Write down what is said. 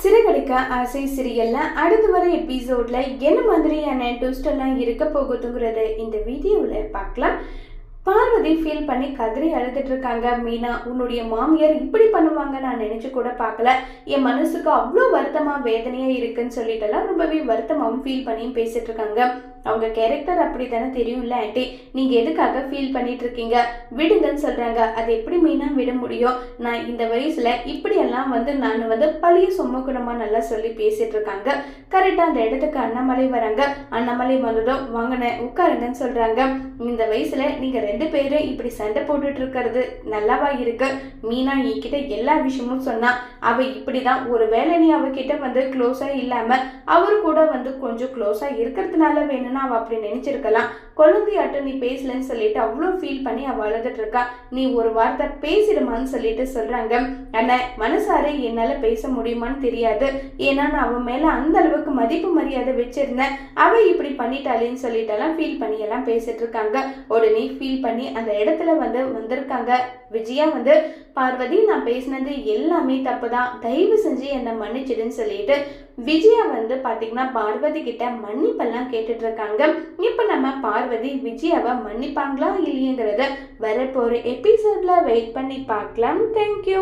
சிறகடிக்க ஆசை சீரியல்ல அடுத்து வர எபிசோட்ல என்ன மாதிரியான ட்விஸ்ட் எல்லாம் இருக்க போகுதுங்கிறத இந்த வீடியோவில் பார்க்கலாம். பார்வதி ஃபீல் பண்ணி கதறி அழுதுட்டு இருக்காங்க. மீனா, உன்னுடைய மாமியார் இப்படி பண்ணுவாங்க நான் நினைச்சு கூட பார்க்கல. என் மனசுக்கு அவ்வளோ வருத்தமா வேதனையா இருக்குன்னு சொல்லிட்டுலாம் ரொம்பவே வருத்தமாகவும் ஃபீல் பண்ணியும் பேசிட்டு இருக்காங்க. அவங்க கேரக்டர் அப்படி தானே தெரியும்ல ஆண்டி, நீங்கள் எதுக்காக ஃபீல் பண்ணிட்டு இருக்கீங்க, விடுங்கன்னு சொல்கிறாங்க. அது எப்படி மீனா விட முடியும்? நான் இந்த வயசில் இப்படியெல்லாம் நான் பழைய சுமக்குணமாக நல்லா சொல்லி பேசிட்டு இருக்காங்க. கரெக்டாக அந்த இடத்துக்கு அண்ணாமலை வராங்க. அண்ணாமலை வந்ததும் வாங்கின உட்காருங்கன்னு சொல்கிறாங்க. இந்த வயசில் நீங்கள் 2 பேரும் இப்படி சண்டை போட்டுட்டு இருக்கிறது நல்லாவா இருக்கு? மீனா என்கிட்ட எல்லா விஷயமும் சொன்னா. அவள் இப்படி தான், ஒரு வேலை நீ அவகிட்ட க்ளோஸாக இல்லாமல் அவரு கூட கொஞ்சம் க்ளோஸாக இருக்கிறதுனால வேணும்னா அவள் அப்படி நினச்சிருக்கலாம். குழந்தையாட்டு நீ பேசலன்னு சொல்லிட்டு அவ்வளோ ஃபீல் பண்ணி அவள் அழுதுட்டு இருக்கா. நீ ஒரு வார்த்தை பேசிடுமான்னு சொல்லிட்டு சொல்கிறாங்க. அண்ணன், மனசார என்னால் பேச முடியுமான்னு தெரியாது. ஏன்னா நான் அவன் மேலே அந்த அளவுக்கு மதிப்பு மரியாதை வச்சிருந்தேன். அவள் இப்படி பண்ணிட்டாளேன்னு சொல்லிட்டெல்லாம் ஃபீல் பண்ணி எல்லாம் பேசிட்டு இருக்காங்க. உடனே ஃபீல் பண்ணி அந்த இடத்துல வந்திருக்காங்க விஜயா. பார்வதி, நான் பேசினது எல்லாமே தப்பு தான், தயவு செஞ்சு என்னை மன்னிச்சிடுன்னு சொல்லிட்டு விஜயா பார்த்தீங்கன்னா பார்வதி கிட்ட மன்னிப்பெல்லாம் கேட்டுட்டு இருக்காங்க. இப்போ நம்ம பார்வதி விஜயாவை மன்னிப்பாங்களா இல்லையங்கிறத வரப்போற எபிசோட்ல வெயிட் பண்ணி பார்க்கலாம். தேங்க்யூ.